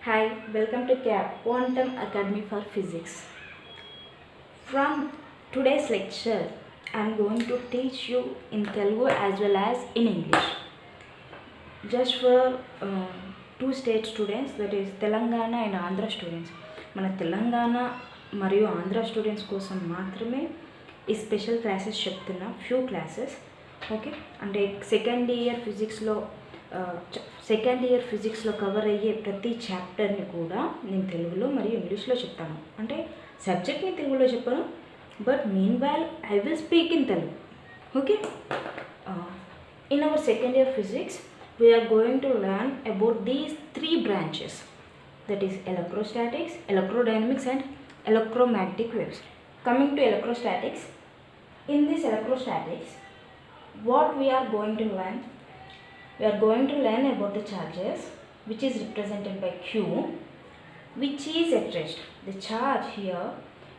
Hi, welcome to CAP Quantum Academy for Physics. From today's lecture, I am going to teach you in Telugu as well as in English. Just for two state students, that is Telangana and Andhra students. మన తెలంగాణ మరియు Andhra students కోసం మాత్రమే ఈ special classes చెప్తున్నా, few classes. Okay, అంటే second year ఫిజిక్స్లో cover అయ్యే ప్రతి చాప్టర్ని కూడా నేను తెలుగులో మరియు ఇంగ్లీష్లో చెప్తాను. అంటే సబ్జెక్ట్ని తెలుగులో చెప్పను, but mean while I will speak in Telugu. Okay, in our second year physics we are going to learn about these three branches, that is electrostatics, electrodynamics and electromagnetic waves. Coming to electrostatics, in this electrostatics what we are going to learn? We are going to learn about the charges which is represented by Q, which is at rest. The charge here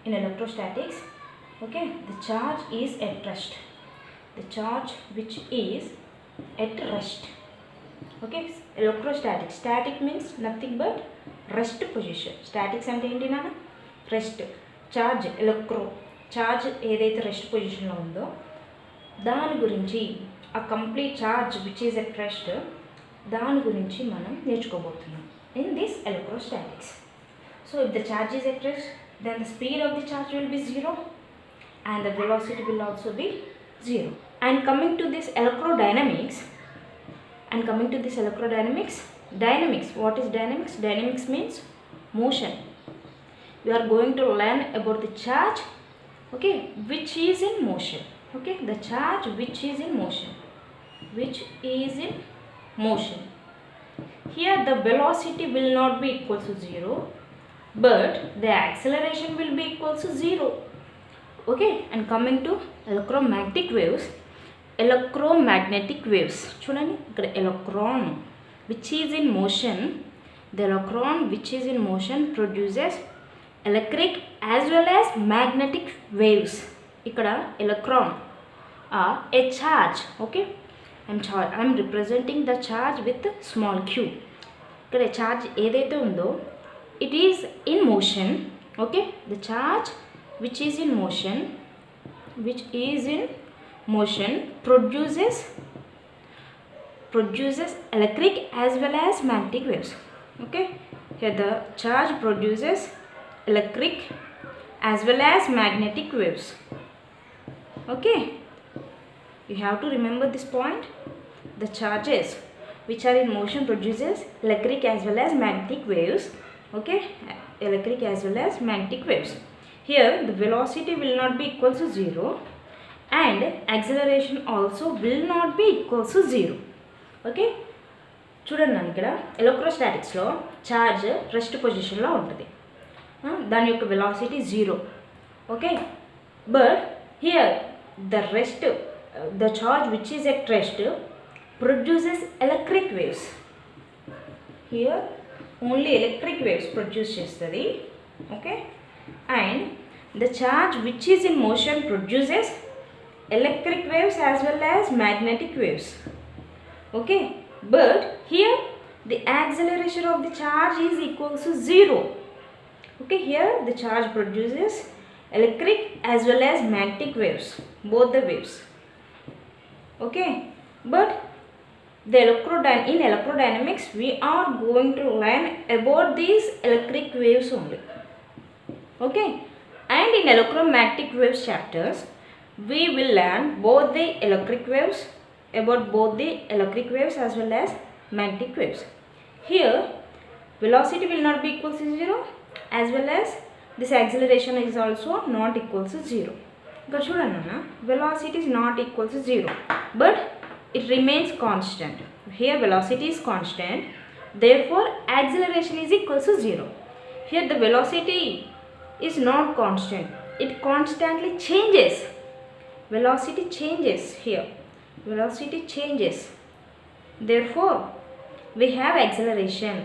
in electrostatics, okay, the charge is at rest. The charge which is at rest. Okay, electrostatics, static means nothing but rest position. Statics అంటే ఏంటి నాన్న? Rest. Charge charge ఏదైతే rest పొజిషన్లో ఉందో దాని గురించి, ఆ complete charge which is at rest, దాని గురించి మనం నేర్చుకోబోతున్నాం in this electrostatics. So if the charge is at rest, then the speed of the charge will be 0 and the velocity will also be 0. And coming to this electrodynamics, dynamics, what is dynamics? Dynamics means motion. We are going to learn about the charge, okay, which is in motion. Okay, the charge which is in motion. Here the velocity will not be equal to 0, but the acceleration will be equal to 0. Okay, and coming to electromagnetic waves చూడండి, ఇక్కడ electron which is in motion, the electron which is in motion produces electric as well as magnetic waves. ఇక్కడ electron a charge, okay, I'm representing the charge with small q. ఇక్కడ charge ఏదైతే ఉందో it is in motion. Okay, the charge which is in motion produces electric as well as magnetic waves. Okay, here the charge produces electric as well as magnetic waves. Okay, you have to remember this point. The charges which are in motion produces electric as well as magnetic waves. Okay, electric as well as magnetic waves. Here the velocity will not be equal to 0 and acceleration also will not be equal to 0. Okay, చూడండి నన్ను, ఇక్కడ ఎలక్ట్రోస్టాటిక్స్లో charge rest పొజిషన్లో ఉంటుంది, దాని యొక్క velocity 0. Okay, but here the charge which is at rest produces electric waves. Here only electric waves produce చేస్తుంది. Okay, and the charge which is in motion produces electric waves as well as magnetic waves. Okay, but here the acceleration of the charge is equal to 0. Okay, here the charge produces electric as well as magnetic waves, both the waves. Okay, but in electrodynamics we are going to learn about these electric waves only. Okay, and in electromagnetic waves chapters we will learn both the electric waves as well as magnetic waves. Here velocity will not be equal to 0 as well as this acceleration is also not equal to 0. ఇక్కడ చూడండి అన్న, velocity is not equal to 0 but it remains constant. Here velocity is constant, therefore acceleration is equal to 0. Here the velocity is not constant, it constantly changes. Velocity changes here, therefore we have acceleration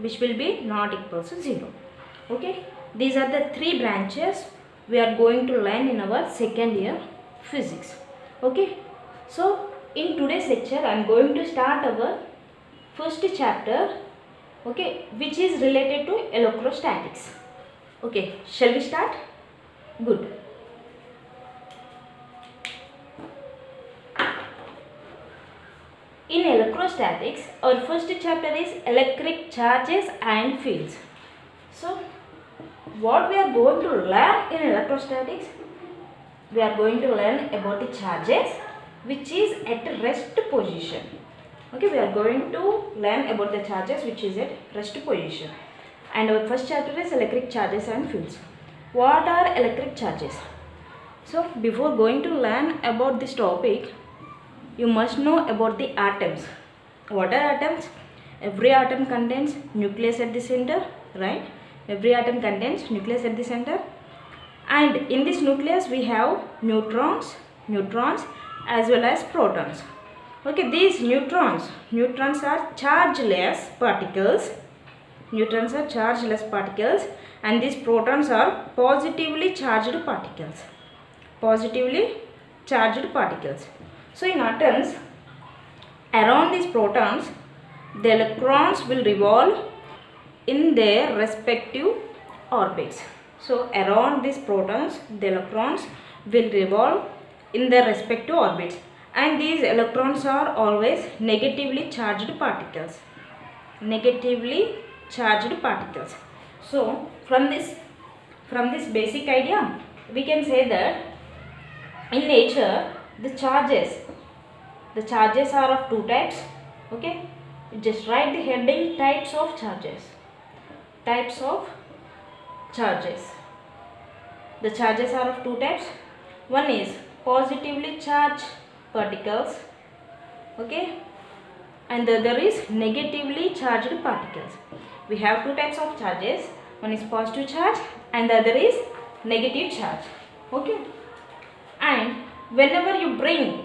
which will be not equal to 0. Okay, these are the three branches we are going to learn in our second year physics. Okay, so in today's lecture I am going to start our first chapter, okay, which is related to electrostatics. Okay, shall we start? Good. In electrostatics, our first chapter is electric charges and fields. So, what we are going to learn in electrostatics? We are going to learn about the charges which is at rest position. Okay, we are going to learn about the charges which is at rest position. And our first chapter is electric charges and fields. What are electric charges? So, before going to learn about this topic, you must know about the atoms. What are atoms? Every atom contains nucleus at the center, right? Every atom contains nucleus at the center. And in this nucleus we have neutrons as well as protons. Okay, these neutrons are chargeless particles. Neutrons are chargeless particles and these protons are positively charged particles. Positively charged particles. So in atoms, around these protons, the electrons will revolve in their respective orbits. So around these protons, the electrons will revolve in their respective orbits. And these electrons are always negatively charged particles. Negatively charged particles. So from this basic idea, we can say that in nature, the charges are of two types. Okay, just write the heading types of charges. Types of charges. The charges are of two types. One is positively charged particles, okay, and the other is negatively charged particles. We have two types of charges. One is positive charge and the other is negative charge. Okay, and whenever you bring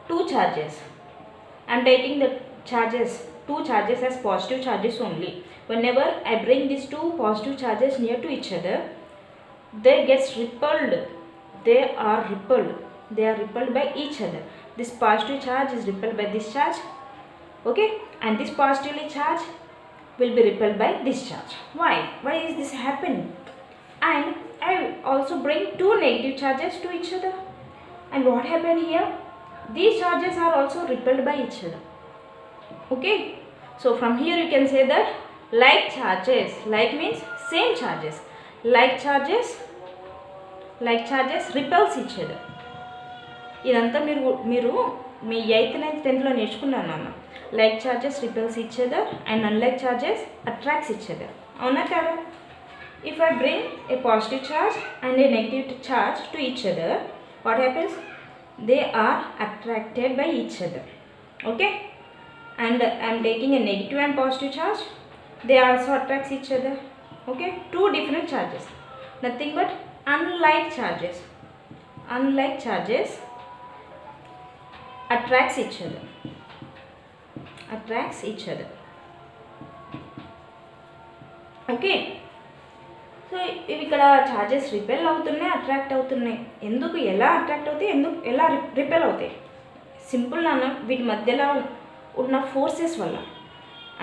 two charges, I am taking the two charges as positive charges only. Whenever I bring these two positive charges near to each other, they gets repelled. They are repelled by each other. This positive charge is repelled by this charge, okay, and this positively charge will be repelled by this charge. Why is this happening? And I also bring two negative charges to each other, and what happened here? These charges are also repelled by each other. Okay, so from here you can say that like charges, like means same charges, like charges repels each other. ఇదంతా మీరు మీ 8th 9th 10th లో నేర్చుకున్నాను అన్న. Like charges repels each other and unlike charges attracts each other. అవునా కదా? If I bring a positive charge and a negative charge to each other, what happens? They are attracted by each other. Okay? And I am taking a negative and positive charge. They also attract each other. Okay? Two different charges. Nothing but unlike charges. Unlike charges attracts each other. Attracts each other. Okay? So ఇవి ఇక్కడ charges repel అవుతున్నాయి, attract అవుతున్నాయి. ఎందుకు, ఎలా attract అవుతాయి, ఎందుకు ఎలా repel అవుతాయి? సింపుల్ నాన్న, వీటి మధ్యలో ఉన్న ఫోర్సెస్ వల్ల.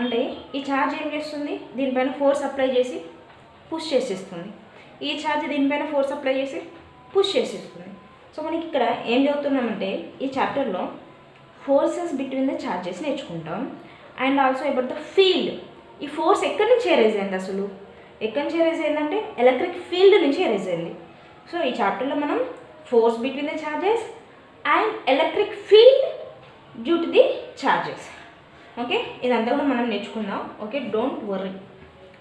అంటే ఈ ఛార్జ్ ఏం చేస్తుంది, దీనిపైన ఫోర్స్ అప్లై చేసి పుష్ చేసేస్తుంది. ఈ ఛార్జ్ దీనిపైన ఫోర్స్ అప్లై చేసి పుష్ చేసేస్తుంది. సో మనకి ఇక్కడ ఏం చదువుతున్నామంటే ఈ చాప్టర్లో ఫోర్సెస్ బిట్వీన్ ద ఛార్జెస్ నేర్చుకుంటాం. And also about the field. ఈ ఫోర్స్ ఎక్కడి నుంచి ఎరేజ్ అయింది, అసలు ఎక్కడి నుంచి ఎరేజ్ అయిందంటే ఎలక్ట్రిక్ ఫీల్డ్ నుంచి ఎరేజ్ అయింది. సో ఈ చాప్టర్లో మనం force between the charges and electric field due to the charges. Okay, ఇదంతా కూడా మనం నేర్చుకుందాం. Okay, don't worry.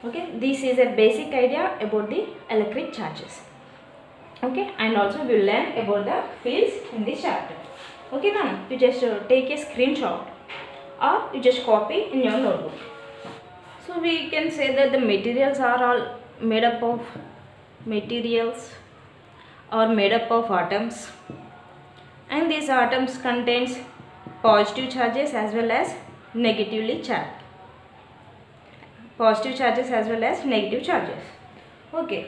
Okay, this is a basic idea about the electric charges. Okay, and also we will learn about the fields in this chapter. Okay, now you just take a screenshot or you just copy in your notebook. So we can say that the materials are all made up of atoms, and these atoms contains positive charges as well as negatively charged. Positive charges as well as negative charges. Okay,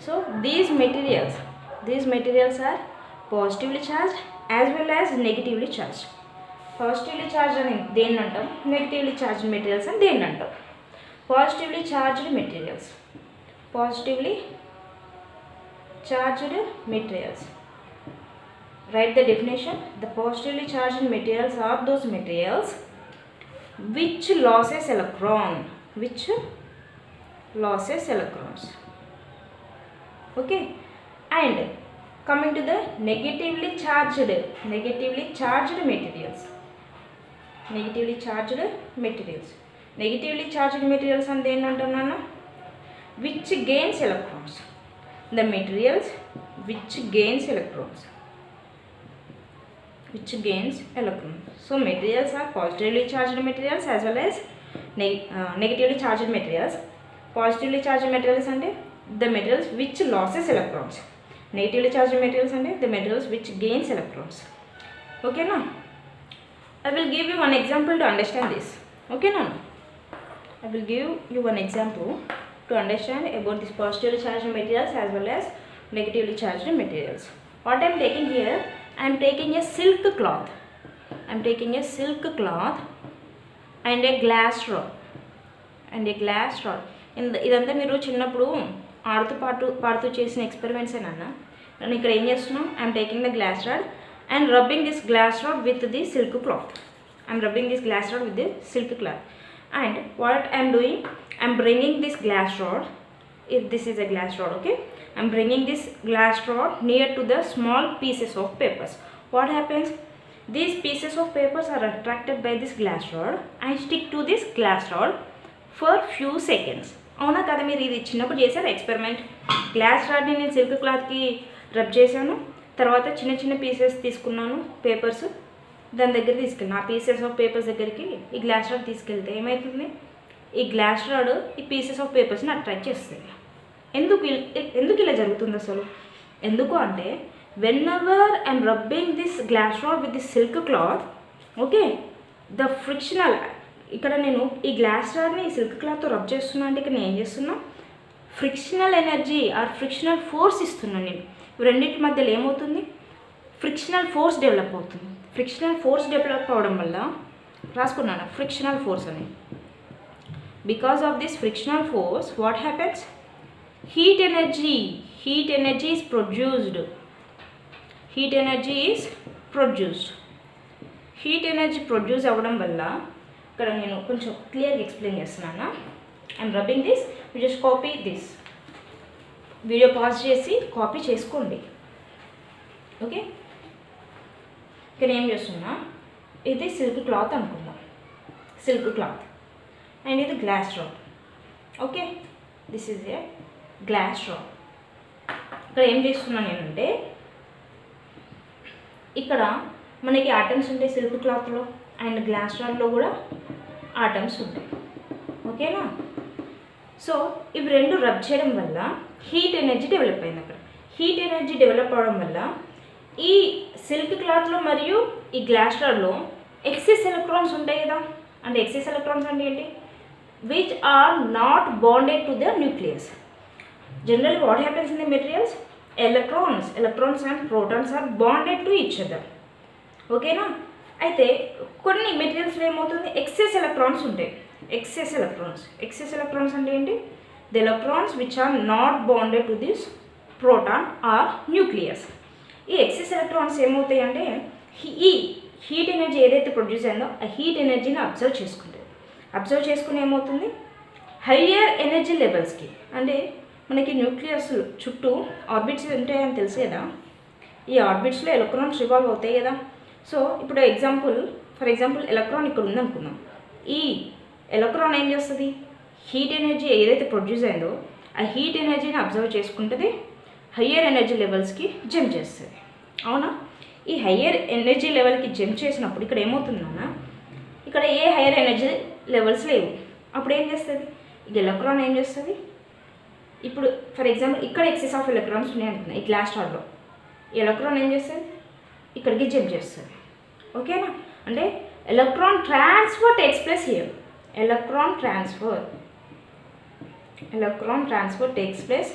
so these materials are positively charged as well as negatively charged. Positively charge అని దేన్ని అంటాం, negatively charged materials అని దేన్ని అంటాం. Positively charged materials, positively charged materials. Write the definition. The positively charged materials are those materials which loses electron, which loses electrons. Okay, and coming to the negatively charged materials. Negatively charged materials. Negatively charged materials and then antunna which gains electrons. The materials which gains electrons. Which gains electrons. So materials are positively charged materials as well as negatively charged materials. Positively charged materials and the materials which loses electrons. Negatively charged materials and the materials which gains electrons. Okay now, I will give you one example to understand this. Okay now, I will give you one example to understand about this positively charged materials as well as negatively charged materials. What I am taking here, I am taking a silk cloth. I am taking a silk cloth and a glass rod. And a glass rod. ఇదంతా మీరు చిన్నప్పుడు ఆడుతూ పాడుతూ చేసిన experiments ఏనన్నా. నేను ఇక్కడ ఏం చేస్తున్నాం, I'm taking the glass rod and rubbing this glass rod with the silk cloth. I'm rubbing this glass rod with the silk cloth. And what I'm doing, I'm bringing this glass rod. If this is a glass rod, okay, I am bringing this glass rod near to the small pieces of papers. What happens, these pieces of papers are attracted by this glass rod and stick to this glass rod for few seconds. అవునా కదా, మీరు ఇది చిన్నప్పుడు చేశారు experiment. Glass రాడ్ని నేను silk క్లాత్కి rub చేశాను, తర్వాత చిన్న చిన్న పీసెస్ తీసుకున్నాను పేపర్స్, దాని దగ్గర తీసుకెళ్ళాను. ఆ పీసెస్ ఆఫ్ పేపర్స్ దగ్గరికి ఈ గ్లాస్ రాడ్ తీసుకెళ్తే ఏమవుతుంది, ఈ గ్లాస్ రాడ్ ఈ పీసెస్ ఆఫ్ పేపర్స్ని అట్రాక్ట్ చేస్తుంది. ఎందుకు ఇలా జరుగుతుంది అసలు? ఎందుకు అంటే when ever I'm rubbing this glass rod with this silk cloth, okay, the frictional, ఇక్కడ నేను ఈ గ్లాస్ రాడ్ని ఈ సిల్క్ క్లాత్తో రబ్ చేస్తున్నా అంటే ఇక్కడ నేను ఏం చేస్తున్నా, frictional energy or frictional force ఇస్తున్నాను నేను. రెండింటి మధ్యలో ఏమవుతుంది, ఫ్రిక్షనల్ ఫోర్స్ డెవలప్ అవుతుంది. ఫ్రిక్షనల్ ఫోర్స్ డెవలప్ అవడం వల్ల రాసుకున్నాను ఫ్రిక్షనల్ ఫోర్స్ అని. Because of this frictional force, what happens? Heat energy is produced. Heat energy is produced. Heat energy produce అవ్వడం వల్ల ఇక్కడ నేను కొంచెం క్లియర్గా ఎక్స్ప్లెయిన్ చేస్తున్నాను. I'm rubbing this, you just copy this. Video pause చేసి కాపీ చేసుకోండి. ఓకే, ఇక్కడ ఏం చేస్తున్నా, ఇది సిల్క్ క్లాత్ అనుకుందాం, సిల్క్ క్లాత్ అండ్ ఇది glass rod. Okay, this is a glass rod. ఇక్కడ ఏం చేస్తున్నాను నేనంటే, ఇక్కడ మనకి ఆటమ్స్ ఉంటాయి సిల్క్ క్లాత్లో అండ్ గ్లాస్ రాడ్లో కూడా ఆటమ్స్ ఉంటాయి. ఓకేనా, సో ఇవి రెండు రబ్ చేయడం వల్ల హీట్ ఎనర్జీ డెవలప్ అయింది. అక్కడ హీట్ ఎనర్జీ డెవలప్ అవడం వల్ల ఈ సిల్క్ క్లాత్లో మరియు ఈ గ్లాస్ రాడ్లో ఎక్సెస్ ఎలక్ట్రాన్స్ ఉంటాయి కదా. అంటే ఎక్సెస్ ఎలక్ట్రాన్స్ అంటే ఏంటి, which are not bonded to the nucleus. Generally what happens in the materials, electrons and protons are bonded to each other. Okay na, అయితే కొన్ని మెటీరియల్స్లో ఏమవుతుంది, ఎక్సెస్ ఎలక్ట్రాన్స్ ఉంటాయి. ఎక్సెస్ ఎలక్ట్రాన్స్ అంటే ఏంటి, the electrons which are not bonded to this proton or nucleus. ఈ excess electrons ఏమవుతాయి అంటే ఈ హీట్ ఎనర్జీ ఏదైతే ప్రొడ్యూస్ అయిందో ఆ హీట్ ఎనర్జీని అబ్జర్వ్ చేసుకుంటుంది. అబ్జర్వ్ చేసుకుని ఏమవుతుంది, హయ్యర్ ఎనర్జీ లెవెల్స్కి, అంటే మనకి న్యూక్లియస్ చుట్టూ ఆర్బిట్స్ ఉంటాయని తెలుసు కదా, ఈ ఆర్బిట్స్లో ఎలక్ట్రాన్స్ రివాల్వ్ అవుతాయి కదా. సో ఇప్పుడు ఫర్ ఎగ్జాంపుల్ ఎలక్ట్రాన్ ఇక్కడ ఉందనుకుందాం. ఈ ఎలక్ట్రాన్ ఏం చేస్తుంది, హీట్ ఎనర్జీ ఏదైతే ప్రొడ్యూస్ అయిందో ఆ హీట్ ఎనర్జీని అబ్జర్వ్ చేసుకుంటుంది, హయ్యర్ ఎనర్జీ లెవెల్స్కి జంప్ చేస్తుంది. అవునా, ఈ హయ్యర్ ఎనర్జీ లెవెల్కి జంప్ చేసినప్పుడు ఇక్కడ ఏమవుతుందన్నా, ఇక్కడ ఏ హయ్యర్ ఎనర్జీ లెవెల్స్ లేవు. అప్పుడు ఏం చేస్తుంది, ఈ ఎలక్ట్రాన్ ఏం చేస్తుంది, ఇప్పుడు ఫర్ ఎగ్జాంపుల్ ఇక్కడ ఎక్సెస్ ఆఫ్ ఎలక్ట్రాన్స్ ఉన్నాయి అనుకున్నా ఈ గ్లాస్ రాడ్లో, ఈ ఎలక్ట్రాన్ ఏం చేస్తుంది, ఇక్కడికి జంప్ చేస్తుంది. ఓకేనా, అంటే electron transfer takes place here. Electron transfer takes place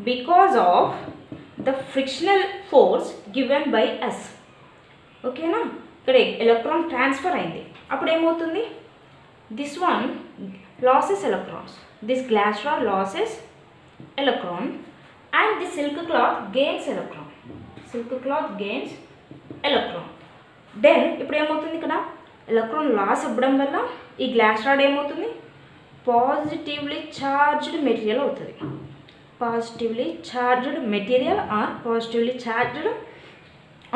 because of the frictional force given by us. ఓకేనా, ఇక్కడ ఎలక్ట్రాన్ ట్రాన్స్ఫర్ అయింది. అప్పుడు ఏమవుతుంది, this one loses electrons, this glass rod loses electron and the silk cloth gains electron, silk cloth gains electron. Then ఇప్పుడు ఏమవుతుంది, ఇక్కడ electron loss అవ్వడం వల్ల ఈ గ్లాస్ రాడ్ ఏమవుతుంది, పాజిటివ్లీ ఛార్జ్డ్ మెటీరియల్ అవుతుంది. Positively charged material or positively charged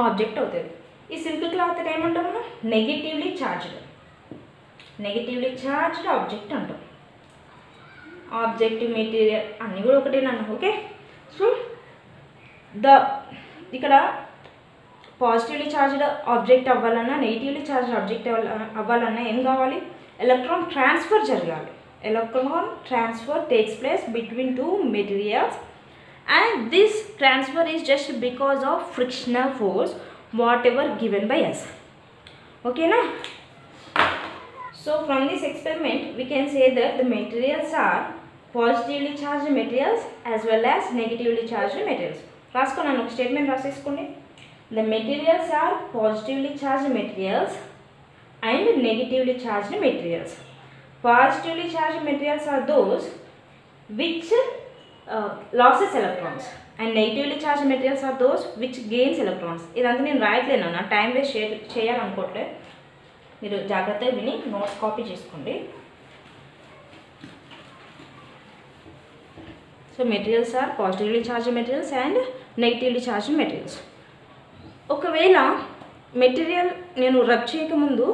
object అవుతుంది. ఈ సిల్క్ క్లాత్ ఏమంటాం మనం, నెగిటివ్లీ ఛార్జ్డ్ ఆబ్జెక్ట్ అంటాం. ఆబ్జెక్ట్ మెటీరియల్ అన్నీ కూడా ఒకటేనన్నా. ఓకే, సో ఇక్కడ పాజిటివ్లీ ఛార్జ్డ్ ఆబ్జెక్ట్ అవ్వాలన్నా నెగిటివ్లీ ఛార్జ్డ్ ఆబ్జెక్ట్ అవ్వాలన్నా ఏం కావాలి, ఎలక్ట్రాన్ ట్రాన్స్ఫర్ జరగాలి. Electron transfer takes place between two materials and this transfer is just because of frictional force whatever given by us. Okay na? So from this experiment we can say that the materials are positively charged materials as well as negatively charged materials. రాసుకున్నాను, ఒక statement రాసేసుకోండి. The materials are positively charged materials and negatively charged materials. Positively charged materials are those which losses electrons and negatively charged materials are those which gains electrons. ఇదంతా నేను రాయట్లేను, నా time waste చేయాలనుకోవట్లే. మీరు జాగ్రత్తగా విని notes copy చేసుకోండి. So materials are positively charged materials and negatively charged materials. ఒకవేళ material నేను rub చేయకముందు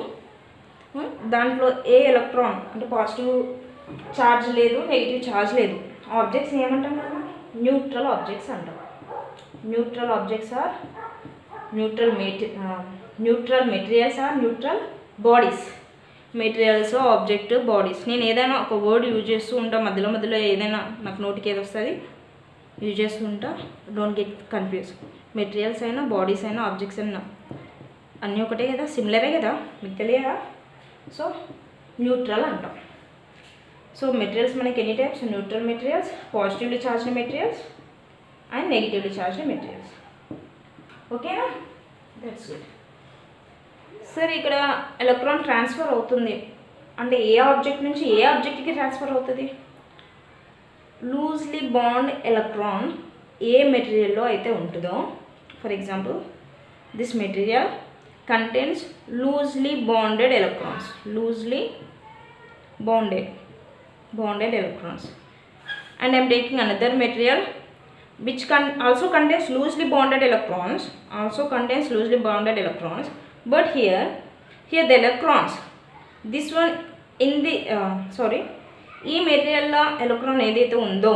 దాంట్లో ఏ ఎలక్ట్రాన్ అంటే పాజిటివ్ ఛార్జ్ లేదు, నెగిటివ్ ఛార్జ్ లేదు, ఆబ్జెక్ట్స్ ఏమంటాం కదా, న్యూట్రల్ ఆబ్జెక్ట్స్ అంటాం. Neutral objects are neutral materials are neutral bodies. Materials, object, bodies. నేను ఏదైనా ఒక వర్డ్ యూజ్ చేస్తూ ఉంటా, మధ్యలో ఏదైనా నాకు నోటికి ఏది వస్తుంది యూజ్ చేస్తూ ఉంటా. Don't get confuse. మెటీరియల్స్ అయినా బాడీస్ అయినా ఆబ్జెక్ట్స్ అయినా అన్నీ ఒకటే కదా, సిమిలరే కదా, మీకు తెలియదా? సో న్యూట్రల్ అంటాం. సో మెటీరియల్స్ మనకి ఎన్ని types, neutral materials, positively charged materials and negatively charged materials. ఓకేనా? That's good. సరే, ఇక్కడ ఎలక్ట్రాన్ ట్రాన్స్ఫర్ అవుతుంది అంటే ఏ ఆబ్జెక్ట్ నుంచి ఏ ఆబ్జెక్ట్కి ట్రాన్స్ఫర్ అవుతుంది? లూజ్లీ బాండ్ ఎలక్ట్రాన్ ఏ మెటీరియల్లో అయితే ఉంటుందో, for example this material contains loosely bonded electrons, loosely bonded electrons, and I am taking another material which also contains loosely bonded electrons, but here the electrons, this one in the ఈ మెటీరియల్లో electron ఏదైతే ఉందో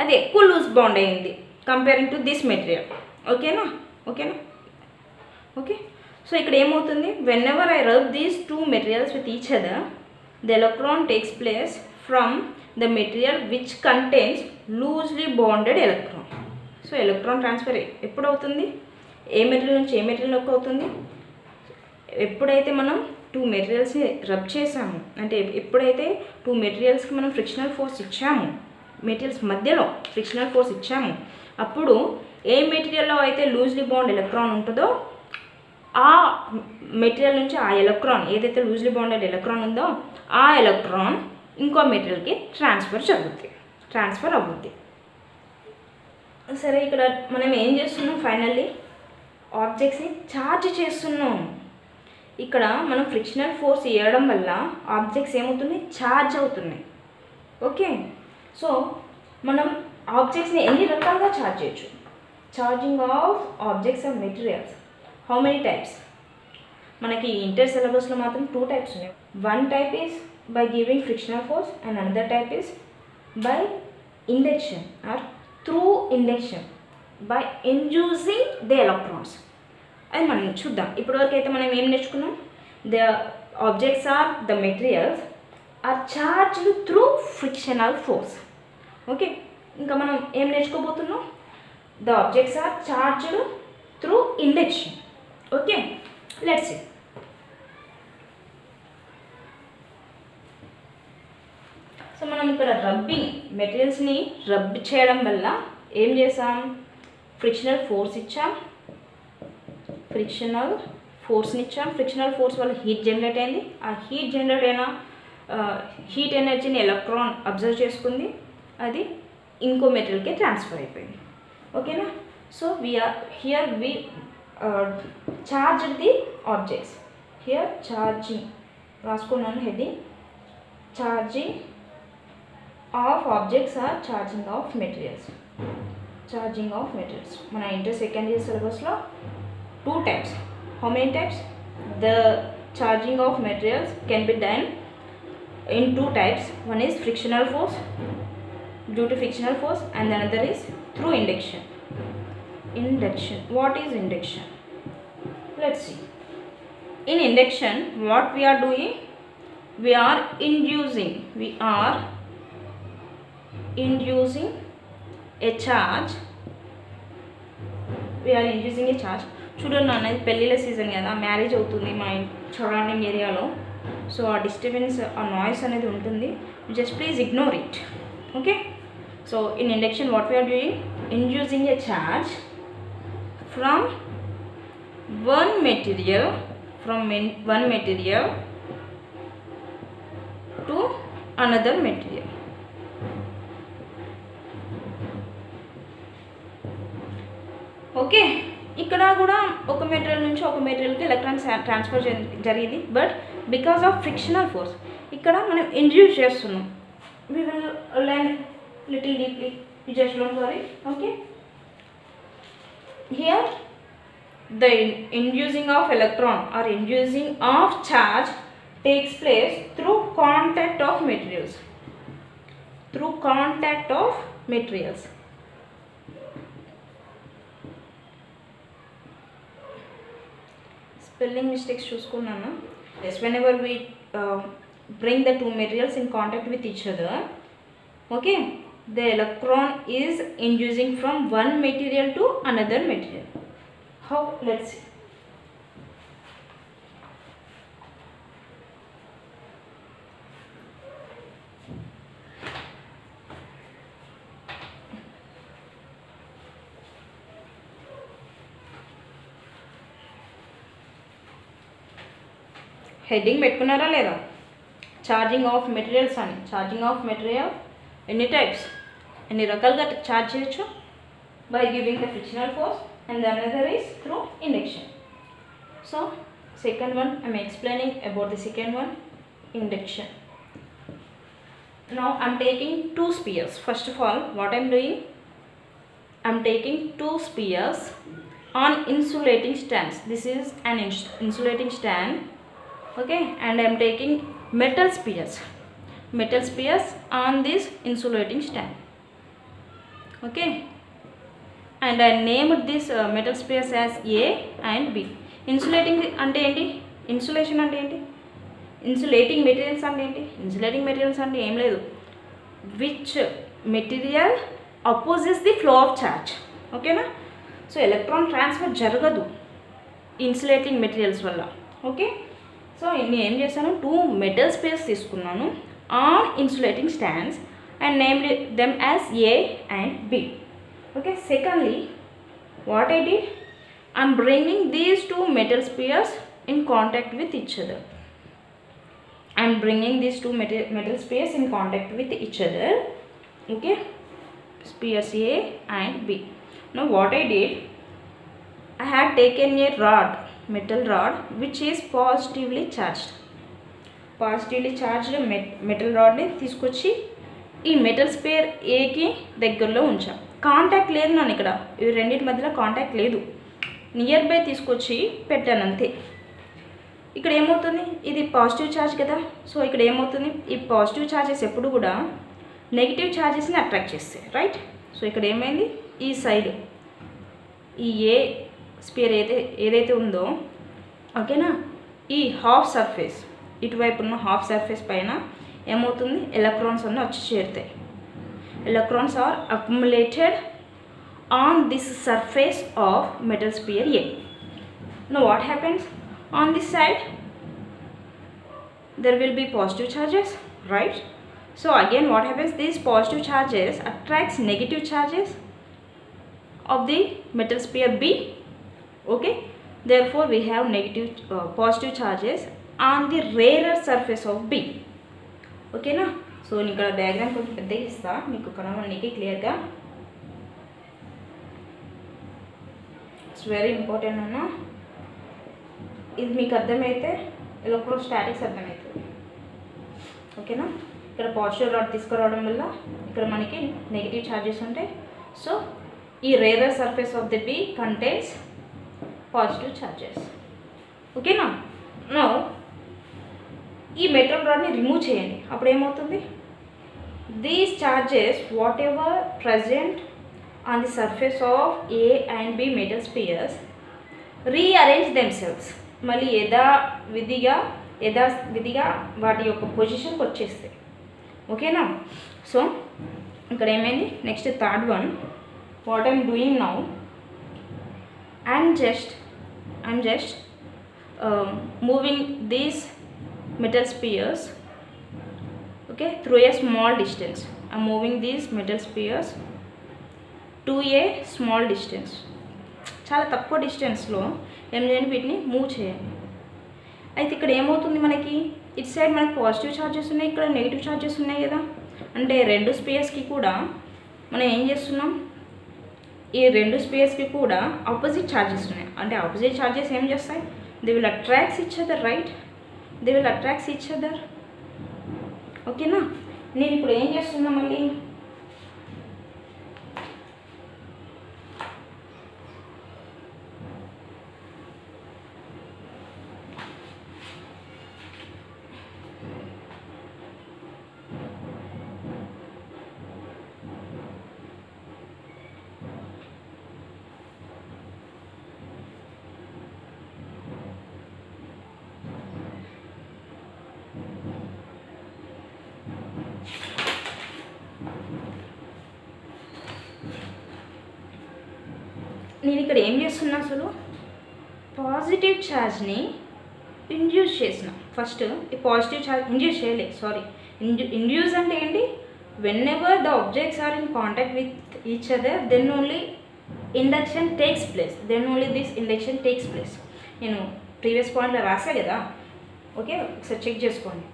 అది ఎక్కువ loose bond అయింది comparing to this material. ఓకేనా? Okay. So ఇక్కడ ఏమవుతుంది, when ever I rub these two materials with each other the electron takes place from the material which contains loosely bonded electron. So electron transfer ఎప్పుడు అవుతుంది, ఏ material నుంచి ఏ మెటీరియల్లోకి అవుతుంది? ఎప్పుడైతే మనం two మెటీరియల్స్ని rub చేసాము, అంటే ఎప్పుడైతే టూ మెటీరియల్స్కి మనం ఫ్రిక్షనల్ ఫోర్స్ ఇచ్చాము, మెటీరియల్స్ మధ్యలో ఫ్రిక్షనల్ ఫోర్స్ ఇచ్చాము, అప్పుడు ఏ మెటీరియల్లో అయితే లూజ్లీ బాండ్ ఎలక్ట్రాన్ ఉంటుందో ఆ మెటీరియల్ నుంచి ఆ ఎలక్ట్రాన్ ఏదైతే లూజ్లీ బాండెడ్ ఎలక్ట్రాన్ ఉందో ఆ ఎలక్ట్రాన్ ఇంకో మెటీరియల్కి ట్రాన్స్ఫర్ అవుతుంది. సరే, ఇక్కడ మనం ఏం చేస్తున్నాం, ఫైనల్లీ ఆబ్జెక్ట్స్ని ఛార్జ్ చేస్తున్నాం. ఇక్కడ మనం ఫ్రిక్షనల్ ఫోర్స్ ఇవ్వడం వల్ల ఆబ్జెక్ట్స్ ఏమవుతున్నాయి, ఛార్జ్ అవుతున్నాయి. ఓకే. సో మనం ఆబ్జెక్ట్స్ని ఎన్ని రకాలుగా ఛార్జ్ చేయొచ్చు? Charging of objects of materials. How many types? మనకి ఇంటర్ సిలబస్లో మాత్రం 2 టైప్స్ ఉన్నాయి. One type is by giving frictional force and another type is by induction or through induction by inducing the electrons. అది మనం చూద్దాం. ఇప్పటివరకు అయితే మనం ఏం నేర్చుకున్నాం, the objects or the materials are charged through frictional force. Okay. ఇంకా మనం ఏం నేర్చుకోబోతున్నాం, the objects are charged through induction. Okay, let's see. So మనం ఇక్కడ రబ్బింగ్ మెటీరియల్స్ని రబ్ చేయడం వల్ల ఏం చేసాం, ఫ్రిక్షనల్ ఫోర్స్ ఇచ్చాం. ఫ్రిక్షనల్ ఫోర్స్ని ఇచ్చాం, ఫ్రిక్షనల్ ఫోర్స్ వల్ల హీట్ జనరేట్ అయింది. ఆ హీట్ జనరేట్ అయిన హీట్ ఎనర్జీని ఎలక్ట్రాన్ అబ్జర్వ్ చేసుకుంది, అది ఇంకో మెటీరియల్కి ట్రాన్స్ఫర్ అయిపోయింది. ఓకేనా? So here we charge the objects. Here charging రాసుకున్నాను heading, charging of objects or charging of materials. Charging of materials మన ఇంటర్ సెకండ్ ఇయర్ సిలబస్లో 2 types. How many types? The charging of materials can be done in 2 types. One is frictional force, due to frictional force, and another is through induction. Induction. What is induction? Let's see. In induction, what we are doing? We are inducing a charge. We are inducing a charge. చూడండి నాన్న, ఇది పెళ్ళిళ్ళ season కదా, marriage అవుతుంది మా surrounding ఏరియాలో. So ఆ disturbance, ఆ నాయిస్ అనేది ఉంటుంది. Just please ignore it. Okay? So in induction what we are doing? Inducing a charge from one material to another material. Okay, ఇక్కడ కూడా ఒక మెటీరియల్ నుంచి ఒక మెటీరియల్కి ఎలక్ట్రాన్స్ ట్రాన్స్ఫర్ జరిగింది. But because of frictional force ఇక్కడ మనం ఇండ్యూస్ చేస్తున్నాం. We will learn little deeply, you just don't worry. Okay, here the inducing of electron or inducing of charge takes place through contact of materials. Through contact of materials. Spelling mistakes చూసుకున్నాను. Yes, whenever we bring the two materials in contact with each other, okay, the electron is inducing from one material to another material. How? Let's see. Heading పెట్టుకున్నారా లేదా? Charging of materials అని. Charging of material ఎన్ని types, ఎన్ని రకాలుగా charge చేయొచ్చు? By giving the frictional force, and the another is through induction. So second one, I am explaining about the second one, induction. Now I am taking 2 spheres. First of all, what I am doing, I am taking 2 spheres on insulating stands. This is an insulating stand. Okay, and I am taking metal spheres on this insulating stand. Okay, and I named this metal spheres as A and B. Insulating అంటే ఏంటి? Insulation అంటే ఏంటి? Insulating materials అంటే ఏంటి? Insulating materials అంటే ఏం లేదు, which material opposes the flow of charge. ఓకేనా? సో ఎలక్ట్రాన్ ట్రాన్స్ఫర్ జరగదు ఇన్సులేటింగ్ మెటీరియల్స్ వల్ల. ఓకే, సో నేను ఏం చేశాను, 2 మెటల్ స్పేర్స్ తీసుకున్నాను on insulating stands and named them as A and B. Okay, secondly, what I did, I am bringing these 2 metal spheres in contact with each other. I am bringing these 2 metal spheres in contact with each other. Okay, spheres A and B. Now what I did, I had taken a metal rod which is positively charged. Metal rod ni తీసుకొచ్చి ఈ metal spare ఏకి దగ్గరలో ఉంచాం. Contact లేదు నన్ను, ఇక్కడ ఇవి రెండింటి మధ్యలో కాంటాక్ట్ లేదు, నియర్ బై తీసుకొచ్చి పెట్టాను అంతే. ఇక్కడ ఏమవుతుంది, ఇది పాజిటివ్ ఛార్జ్ కదా. సో ఇక్కడ ఏమవుతుంది, ఈ పాజిటివ్ ఛార్జెస్ ఎప్పుడు కూడా నెగిటివ్ ఛార్జెస్ని అట్రాక్ట్ చేస్తాయి, రైట్? సో ఇక్కడ ఏమైంది, ఈ సైడ్ ఈ ఏ స్పియర్ ఏదైతే ఉందో, ఓకేనా, ఈ హాఫ్ సర్ఫేస్, ఇటువైపు ఉన్న హాఫ్ సర్ఫేస్ పైన ఏమవుతుంది, ఎలక్ట్రాన్స్ అన్నీ వచ్చి చేరుతాయి. Electrons are accumulated on this surface of metal sphere A. Now what happens on this side? There will be positive charges, right? So again what happens, these positive charges attracts negative charges of the metal sphere B. Okay, therefore we have negative positive charges on the rarer surface of B. ఓకేనా. So నేను ఇక్కడ diagram కొంచెం పెద్దగా ఇస్తా మీకు కనబడడానికి క్లియర్గా. It's very important అన్న. ఇది మీకు అర్థమైతే ఎలక్ట్రోస్టాటిక్స్ అర్థమవుతుంది. ఓకేనా. ఇక్కడ పాజిటివ్ రాడ్ తీసుకురావడం వల్ల ఇక్కడ మనకి నెగిటివ్ ఛార్జెస్ ఉంటాయి. సో ఈ rarer surface of the B contains positive charges. ఓకేనా. నో ఈ మెటల్ రాడ్ని రిమూవ్ చేయండి. అప్పుడు ఏమవుతుంది, these charges whatever present on the surface of A and B metal spheres rearrange themselves. మళ్ళీ యథావిధిగా వాటి యొక్క పొజిషన్కి వచ్చేస్తాయి. ఓకేనా. సో ఇక్కడ ఏమైంది, next third one, what I'm doing now, I'm just moving these metal spheres, okay, through a small distance. I'm moving these metal spheres to a small distance. చాలా తక్కువ డిస్టెన్స్లో ఏం చేయండి, వీటిని మూవ్ చేయండి. అయితే ఇక్కడ ఏమవుతుంది, మనకి ఇటు సైడ్ మనకి పాజిటివ్ ఛార్జెస్ ఉన్నాయి, ఇక్కడ నెగిటివ్ ఛార్జెస్ ఉన్నాయి కదా. అంటే రెండు స్పేస్కి కూడా మనం ఏం చేస్తున్నాం, ఈ రెండు స్పేస్కి కూడా ఆపోజిట్ ఛార్జెస్ ఉన్నాయి. అంటే ఆపోజిట్ ఛార్జెస్ ఏం చేస్తాయి, they will attracts each other, right, they will attracts each other. ఓకేనా. నేను ఇప్పుడు ఏం చేస్తున్నా, మళ్ళీ నేను ఇక్కడ ఏం చేస్తున్నా, అసలు పాజిటివ్ ఛార్జ్ని ఇండ్యూస్ చేసిన. ఫస్ట్ ఈ పాజిటివ్ ఛార్జ్ ఇండ్యూస్ చేయలేదు, సారీ, ఇండ్యూస్ అంటే ఏంటి, whenever the objects are in contact with each other then only induction takes place, this induction takes place. నేను ప్రీవియస్ పాయింట్లో రాసా కదా, ఓకే, ఒకసారి చెక్ చేసుకోండి.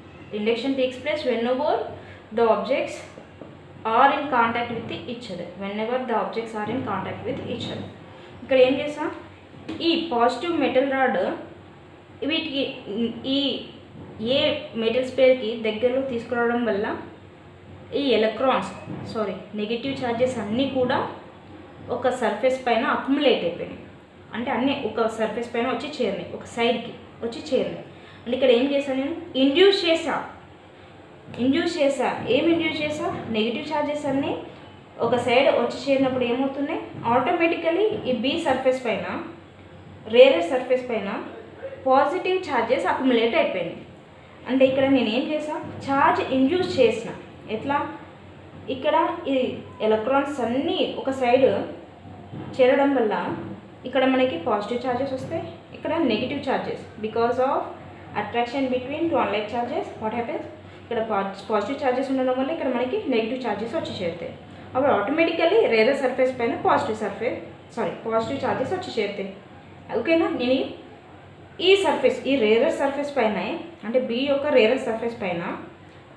Induction takes place whenever the objects are in contact with each other, whenever the objects are in contact with each other. ఇక్కడ ఏం చేసా, ఈ పాజిటివ్ మెటల్ రాడ్ వీటికి ఈ ఏ మెటల్ స్పేర్కి దగ్గరలో తీసుకురావడం వల్ల ఈ ఎలక్ట్రాన్స్, నెగిటివ్ ఛార్జెస్ అన్నీ కూడా ఒక సర్ఫేస్ పైన అక్యుములేట్ అయిపోయినాయి. అంటే అన్నీ ఒక సర్ఫేస్ పైన వచ్చి చేరినాయి, ఒక సైడ్కి వచ్చి చేరినాయి. అంటే ఇక్కడ ఏం చేశాను, నేను ఇండ్యూస్ చేసా. ఏం ఇండ్యూస్ చేసా, నెగిటివ్ ఛార్జెస్ అన్నీ ఒక సైడ్ వచ్చి చేరినప్పుడు ఏమవుతున్నాయి, ఆటోమేటికలీ ఈ బి సర్ఫేస్ పైన, రేరర్ సర్ఫేస్ పైన పాజిటివ్ ఛార్జెస్ అక్యుములేట్ అయిపోయినాయి. అంటే ఇక్కడ నేను ఏం చేసా, ఛార్జ్ ఇండ్యూస్ చేసిన. ఎట్లా, ఇక్కడ ఈ ఎలక్ట్రాన్స్ అన్నీ ఒక సైడ్ చేరడం వల్ల ఇక్కడ మనకి పాజిటివ్ ఛార్జెస్ వస్తాయి, ఇక్కడ negative charges. Because of attraction between two unlike charges what happens, ఇక్కడ పాజిటివ్ ఛార్జెస్ ఉండడం వల్ల ఇక్కడ మనకి నెగిటివ్ ఛార్జెస్ వచ్చి చేరుతాయి. అప్పుడు ఆటోమేటికలీ రేరర్ సర్ఫేస్ పైన పాజిటివ్ ఛార్జెస్ వచ్చి చేరుతాయి. ఓకేనా. నేను ఈ రేరర్ సర్ఫేస్ పైన, అంటే బి యొక్క రేరర్ సర్ఫేస్ పైన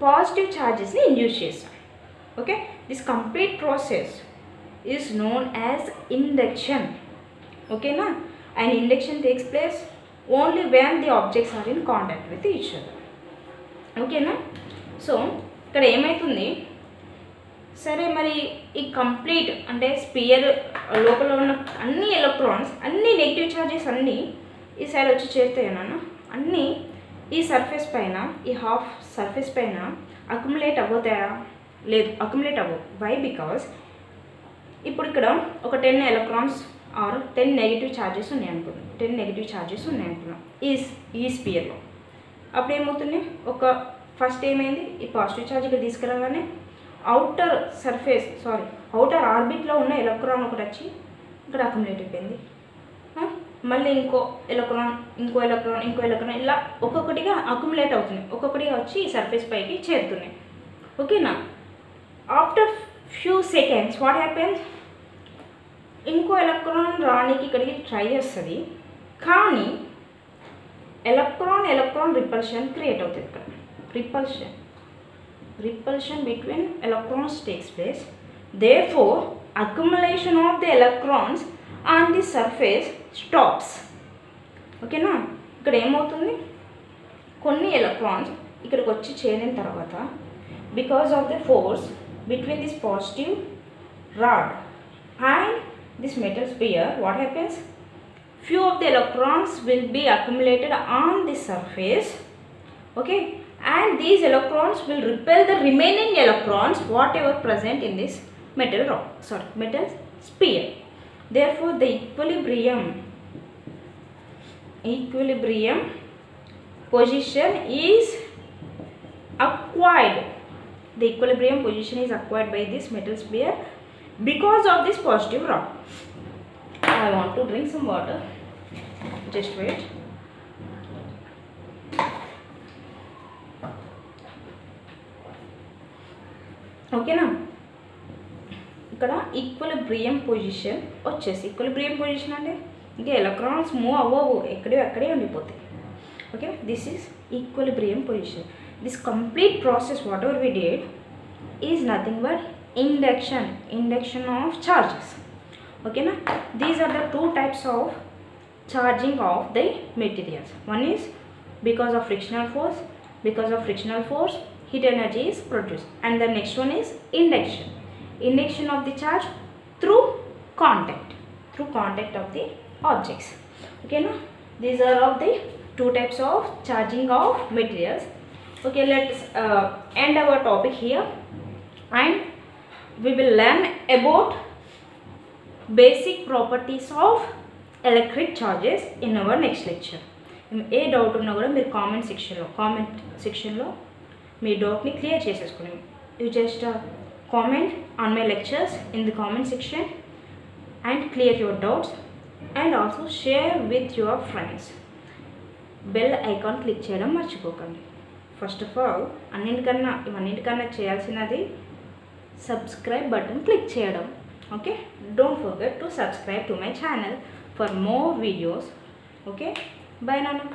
పాజిటివ్ ఛార్జెస్ని ఇండ్యూస్ చేస్తాను. Okay, this complete process is known as induction. ఓకేనా. And induction takes place only when the objects are in contact with each other. ఓకేనా. సో ఇక్కడ ఏమవుతుంది, సరే మరి ఈ కంప్లీట్ అంటే స్పియర్ లోపల ఉన్న అన్ని ఎలక్ట్రాన్స్, అన్ని నెగిటివ్ ఛార్జెస్ అన్నీ ఈ సైడ్ వచ్చి చేరుతాయి నాన్న. అన్నీ ఈ సర్ఫేస్ పైన, ఈ హాఫ్ సర్ఫేస్ పైన అక్యుములేట్ అవ్వతాయా, లేదు, అక్యుములేట్ అవ్వవు. వై, బికాస్ ఇప్పుడు ఇక్కడ ఒక 10 ఎలక్ట్రాన్స్ ఆర్ 10 నెగిటివ్ ఛార్జెస్ ఉన్నాయనుకున్నాం, 10 నెగిటివ్ ఛార్జెస్ ఉన్నాయనుకున్నాం ఈ స్పియర్లో. అప్పుడు ఏమవుతుంది, ఒక ఫస్ట్ ఏమైంది, ఈ పాజిటివ్ ఛార్జ్ ఇక్కడ తీసుకురాగానే అవుటర్ ఆర్బిట్లో ఉన్న ఎలక్ట్రాన్ ఒకటి వచ్చి ఇక్కడ అక్యుములేట్ అయిపోయింది. మళ్ళీ ఇంకో ఎలక్ట్రాన్ ఇలా ఒక్కొక్కటిగా అక్యుములేట్ అవుతున్నాయి, ఒక్కొక్కటిగా వచ్చి ఈ సర్ఫేస్ పైకి చేరుతున్నాయి. ఓకేనా. After few seconds what happens, ఇంకో ఎలక్ట్రాన్ రానికి ఇక్కడికి ట్రై చేస్తుంది, కానీ ఎలక్ట్రాన్ రిపల్షన్ క్రియేట్ అవుతుంది ఇక్కడ. Repulsion between electrons takes place. Therefore accumulation of the electrons on the surface stops. ఓకేనా, ఇక్కడ ఏమవుతుంది, కొన్ని ఎలక్ట్రాన్స్ ఇక్కడికి వచ్చి చేరిన తర్వాత because of the force between this positive rod and this metal sphere, what happens, few of the electrons will be accumulated on the surface, okay, and these electrons will repel the remaining electrons whatever present in this metal sphere. Therefore the equilibrium position is acquired. The equilibrium position is acquired by this metal sphere because of this positive rod. I want to drink some water. Just wait. Okay na? ఇక్కడ equilibrium position వచ్చేసి, equilibrium position అంటే ఇంకా electrons move అవ్వవు, అక్కడే ఉండిపోతాయి. Okay, this is equilibrium position. This complete process whatever we did is nothing but induction of charges. Okay na, these are the two types of charging of the materials. One is because of frictional force heat energy is produced, and the next one is induction of the charge through contact of the objects. Okay na, these are of the two types of charging of materials. Okay, let's end our topic here, and we will learn about basic properties of electric charges in our next lecture. ఏ doubt ఉన్నా కూడా మీరు comment సెక్షన్లో మీ డౌట్ని clear చేసేసుకోండి. You just comment on my lectures in the comment section and clear your doubts, and also share with your friends. Bell icon click చేయడం మర్చిపోకండి. ఫస్ట్ ఆఫ్ ఆల్ ఇవన్నిటికన్నా చేయాల్సినది subscribe button click cheyadam. Okay, don't forget to subscribe to my channel for more videos. Okay, bye nana.